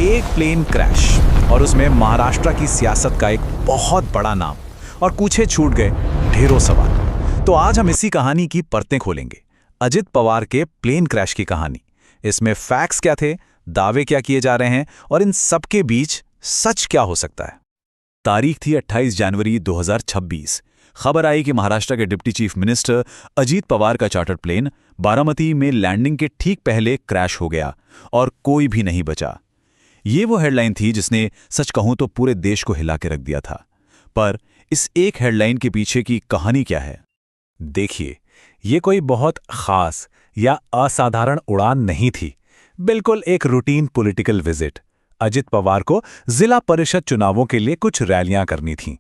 एक plane crash और उसमें महाराष्ट्र की सियासत का एक बहुत बड़ा नाम और पूछे छूट गए ढेरों सवाल। तो आज हम इसी कहानी की परतें खोलेंगे, अजित पवार के प्लेन क्रैश की कहानी। इसमें फैक्ट्स क्या थे, दावे क्या किए जा रहे हैं और इन सब के बीच सच क्या हो सकता है। तारीख थी 28 जनवरी 2026। खबर आई कि महाराष्ट्र के deputy chief minister Ajit Pawar का चार्टर प्लेन बारामती में लैंडिंग के ठीक पहले क्रैश हो गया और कोई भी नहीं बचा। ये वो हेडलाइन थी जिसने सच कहूं तो पूरे देश को हिला के रख दिया था। पर इस एक हेडलाइन के पीछे की कहानी क्या है? देखिए, ये कोई बहुत खास या असाधारण उड़ान नहीं थी। बिल्कुल एक routine political visit. Ajit Pawar को जिला परिषद चुनावों के लिए कुछ रैलियां करनी थीं।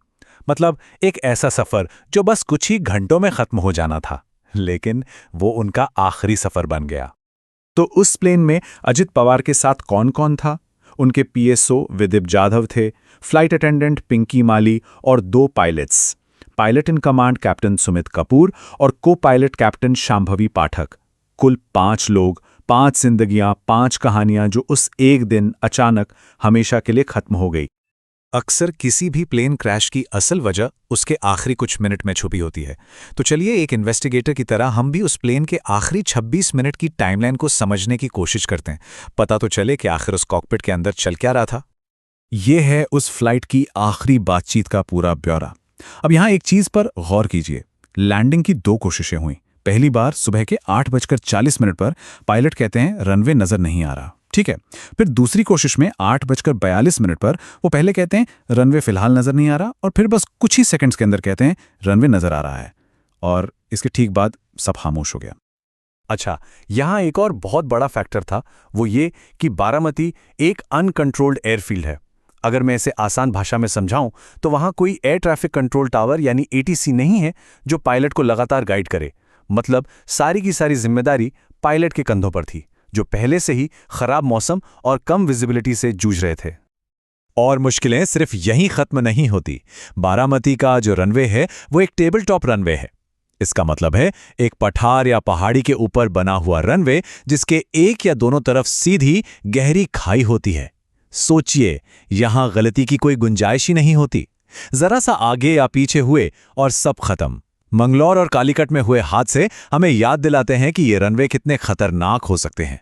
मतलब एक ऐसा सफर जो बस कुछ ही घंटों में खत्म हो जाना था, लेकिन वो उनका आखिरी सफर बन गया। तो उस प्लेन में अजित पवार के साथ कौन कौन था? उनके पीएसओ विदिप जाधव थे, फ्लाइट अटेंडेंट पिंकी माली और 2 pilots, pilot in command captain Sumit Kapoor और को पायलट कैप्टन शांभवी पाठक। कुल 5 लोग, 5 जिंदगियां, 5 कहानियां जो उस एक दिन अचानक हमेशा के लिए खत्म हो गई। अक्सर किसी भी प्लेन क्रैश की असल वजह उसके आखिरी कुछ मिनट में छुपी होती है। तो चलिए एक इन्वेस्टिगेटर की तरह हम भी उस प्लेन के आखिरी 26 मिनट की टाइमलाइन को समझने की कोशिश करते हैं। पता तो चले कि आखिर उस कॉकपिट के अंदर चल क्या रहा था। यह है उस फ्लाइट की आखिरी बातचीत का पूरा ब्यौरा। अब यहां एक चीज पर गौर कीजिए। लैंडिंग की 2 कोशिशें हुई। पहली बार सुबह के 8:40 पर पायलट कहते हैं रनवे नजर नहीं आ रहा, ठीक है। फिर दूसरी कोशिश में 8:42 पर वो पहले कहते हैं रनवे फिलहाल नजर नहीं आ रहा और फिर बस कुछ ही सेकंड्स के अंदर कहते हैं रनवे नजर आ रहा है। और इसके ठीक बाद सब खामोश हो गया। अच्छा, यहां एक और बहुत बड़ा फैक्टर था, वो ये कि बारामती एक अनकंट्रोल्ड एयरफील्ड है। अगर मैं इसे आसान भाषा में समझाऊं तो वहां कोई एयर ट्रैफिक कंट्रोल टावर यानी एटीसी नहीं है जो पायलट को लगातार गाइड करे। मतलब सारी की सारी जिम्मेदारी पायलट के कंधों पर थी, जो पहले से ही खराब मौसम और कम विजिबिलिटी से जूझ रहे थे। और मुश्किलें सिर्फ यहीं खत्म नहीं होती। बारामती का जो रनवे है वो एक टेबल टॉप रनवे है। इसका मतलब है एक पठार या पहाड़ी के ऊपर बना हुआ रनवे जिसके एक या दोनों तरफ सीधी गहरी खाई होती है। सोचिए, यहां गलती की कोई गुंजाइश ही नहीं होती। जरा सा आगे या पीछे हुए और सब खत्म। मंगलौर और कालीकट में हुए हादसे हमें याद दिलाते हैं कि ये रनवे कितने खतरनाक हो सकते हैं।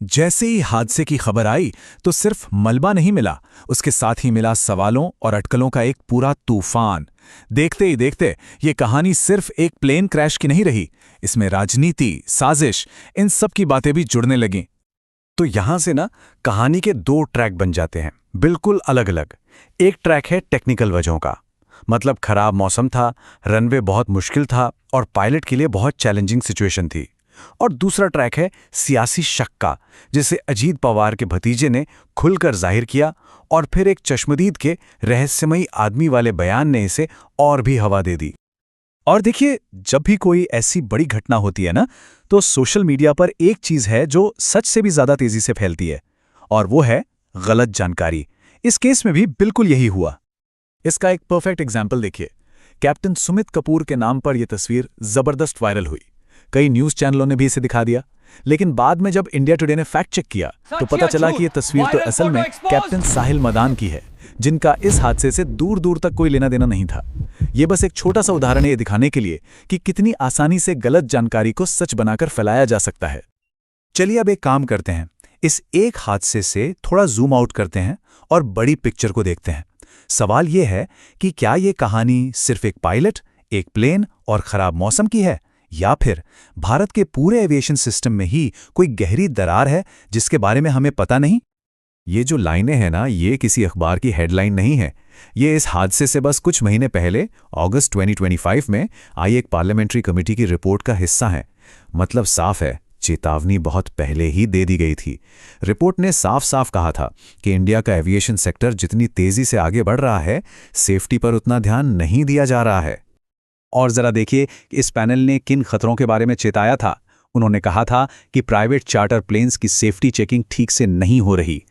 जैसे ही हादसे की खबर आई तो सिर्फ मलबा नहीं मिला, उसके साथ ही मिला सवालों और अटकलों का एक पूरा तूफान। देखते ही देखते ये कहानी सिर्फ एक प्लेन क्रैश की नहीं रही, इसमें राजनीति, साजिश, इन सब की बातें भी जुड़ने लगीं। तो यहां से ना कहानी के 2 ट्रैक बन जाते हैं, बिल्कुल अलग अलग। एक ट्रैक है टेक्निकल वजहों का, मतलब खराब मौसम था, रनवे बहुत मुश्किल था और पायलट के लिए बहुत चैलेंजिंग सिचुएशन थी। और दूसरा ट्रैक है सियासी शक का, जिसे अजीत पवार के भतीजे ने खुलकर जाहिर किया और फिर एक चश्मदीद के रहस्यमयी आदमी वाले बयान ने इसे और भी हवा दे दी। और देखिए, जब भी कोई ऐसी बड़ी घटना होती है ना, तो सोशल मीडिया पर एक चीज है जो सच से भी ज्यादा तेजी से फैलती है, और वो है गलत जानकारी। इस केस में भी बिल्कुल यही हुआ। इसका एक परफेक्ट एग्जाम्पल देखिए। कैप्टन सुमित कपूर के नाम पर यह तस्वीर जबरदस्त वायरल हुई। कई न्यूज चैनलों ने भी इसे दिखा दिया, लेकिन बाद में जब इंडिया टुडे ने फैक्ट चेक किया तो पता चला कि यह तस्वीर तो असल में कैप्टन साहिल मदान की है, जिनका इस हादसे से दूर दूर तक कोई लेना देना नहीं था। यह बस एक छोटा सा उदाहरण है ये दिखाने के लिए कि कितनी आसानी से गलत जानकारी को सच बनाकर फैलाया जा सकता है। चलिए अब एक काम करते हैं, इस एक हादसे से थोड़ा जूम आउट करते हैं और बड़ी पिक्चर को देखते हैं। सवाल यह है कि क्या यह कहानी सिर्फ एक पायलट, एक प्लेन और खराब मौसम की है, या फिर भारत के पूरे एविएशन सिस्टम में ही कोई गहरी दरार है जिसके बारे में हमें पता नहीं? ये जो लाइनें हैं ना, ये किसी अखबार की हेडलाइन नहीं है। ये इस हादसे से बस कुछ महीने पहले अगस्त 2025 में आई एक पार्लियामेंट्री कमेटी की रिपोर्ट का हिस्सा है। मतलब साफ है, चेतावनी बहुत पहले ही दे दी गई थी। रिपोर्ट ने साफ साफ कहा था कि इंडिया का एविएशन सेक्टर जितनी तेजी से आगे बढ़ रहा है, सेफ्टी पर उतना ध्यान नहीं दिया जा रहा है। और जरा देखिए इस पैनल ने किन खतरों के बारे में चेताया था। उन्होंने कहा था कि प्राइवेट चार्टर प्लेन्स की सेफ्टी चेकिंग ठीक से नहीं हो रही।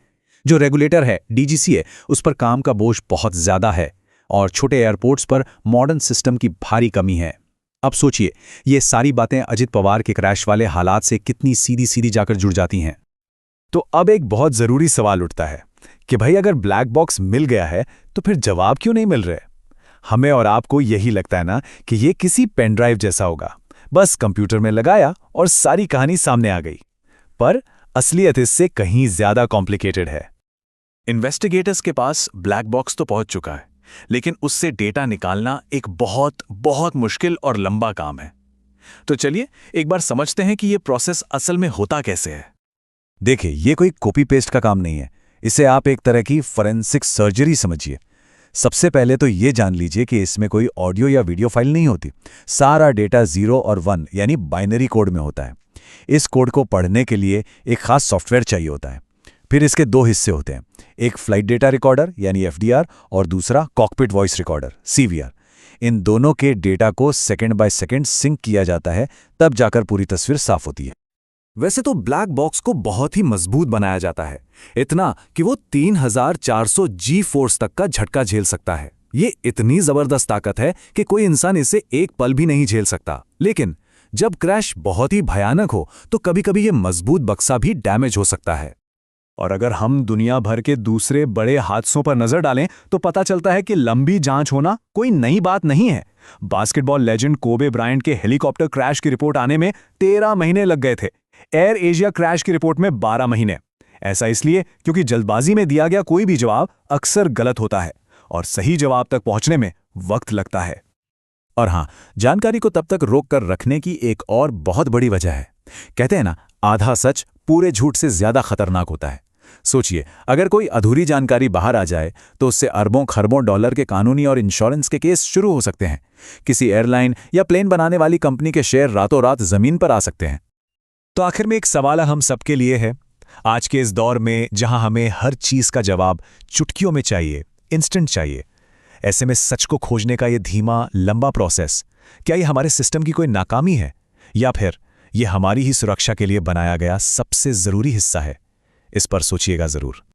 जो रेगुलेटर है, डीजीसीए, उस पर काम का बोझ बहुत ज्यादा है और छोटे एयरपोर्ट्स पर मॉडर्न सिस्टम की भारी कमी है। अब सोचिए, ये सारी बातें अजित पवार के क्रैश वाले हालात से कितनी सीधी सीधी जाकर जुड़ जाती हैं। तो अब एक बहुत जरूरी सवाल उठता है कि भाई अगर ब्लैक बॉक्स मिल गया है तो फिर जवाब क्यों नहीं मिल रहे। हमें और आपको यही लगता है ना कि ये किसी पेन ड्राइव जैसा होगा, बस कंप्यूटर में लगाया और सारी कहानी सामने आ गई। पर असलियत इससे कहीं ज्यादा कॉम्प्लिकेटेड है। इन्वेस्टिगेटर्स के पास ब्लैक बॉक्स तो पहुंच चुका है, लेकिन उससे डेटा निकालना एक बहुत बहुत मुश्किल और लंबा काम है। तो चलिए एक बार समझते हैं कि ये प्रोसेस असल में होता कैसे है। देखिए, ये कोई कॉपी पेस्ट का काम नहीं है, इसे आप एक तरह की फॉरेंसिक सर्जरी समझिए। सबसे पहले तो ये जान लीजिए कि इसमें कोई ऑडियो या वीडियो फाइल नहीं होती। सारा डेटा 0 और 1 यानी बाइनरी कोड में होता है। इस कोड को पढ़ने के लिए एक खास सॉफ्टवेयर चाहिए होता है। फिर इसके दो हिस्से होते हैं, एक फ्लाइट डेटा रिकॉर्डर यानी FDR और दूसरा कॉकपिट वॉइस रिकॉर्डर CVR। इन दोनों के डेटा को सेकंड बाय सेकंड सिंक किया जाता है, तब जाकर पूरी तस्वीर साफ होती है। वैसे तो ब्लैक बॉक्स को बहुत ही मजबूत बनाया जाता है, इतना कि वो 3400 जी फोर्स तक का झटका झेल सकता है। ये इतनी जबरदस्त ताकत है कि कोई इंसान इसे एक पल भी नहीं झेल सकता। लेकिन जब क्रैश बहुत ही भयानक हो तो कभी-कभी ये मजबूत बक्सा भी डैमेज हो सकता है। और अगर हम दुनिया भर के दूसरे बड़े हादसों पर नजर डालें तो पता चलता है कि लंबी जांच होना कोई नई बात नहीं है। बास्केटबॉल लेजेंड कोबे ब्रायंट के हेलीकॉप्टर क्रैश की रिपोर्ट आने में 13 महीने लग गए थे। एयर एशिया क्रैश की रिपोर्ट में 12 महीने। ऐसा इसलिए क्योंकि जल्दबाजी में दिया गया कोई भी जवाब अक्सर गलत होता है और सही जवाब तक पहुंचने में वक्त लगता है। और हां, जानकारी को तब तक रोक कर रखने की एक और बहुत बड़ी वजह है। कहते हैं ना, आधा सच पूरे झूठ से ज्यादा खतरनाक होता है। सोचिए, अगर कोई अधूरी जानकारी बाहर आ जाए तो उससे अरबों खरबों डॉलर के कानूनी और इंश्योरेंस के केस शुरू हो सकते हैं। किसी एयरलाइन या प्लेन बनाने वाली कंपनी के शेयर रातों रात जमीन पर आ सकते हैं। तो आखिर में एक सवाल हम सबके लिए है, आज के इस दौर में जहां हमें हर चीज का जवाब चुटकियों में चाहिए, इंस्टेंट चाहिए, ऐसे में सच को खोजने का ये धीमा लंबा प्रोसेस, क्या ये हमारे सिस्टम की कोई नाकामी है या फिर ये हमारी ही सुरक्षा के लिए बनाया गया सबसे जरूरी हिस्सा है? इस पर सोचिएगा जरूर।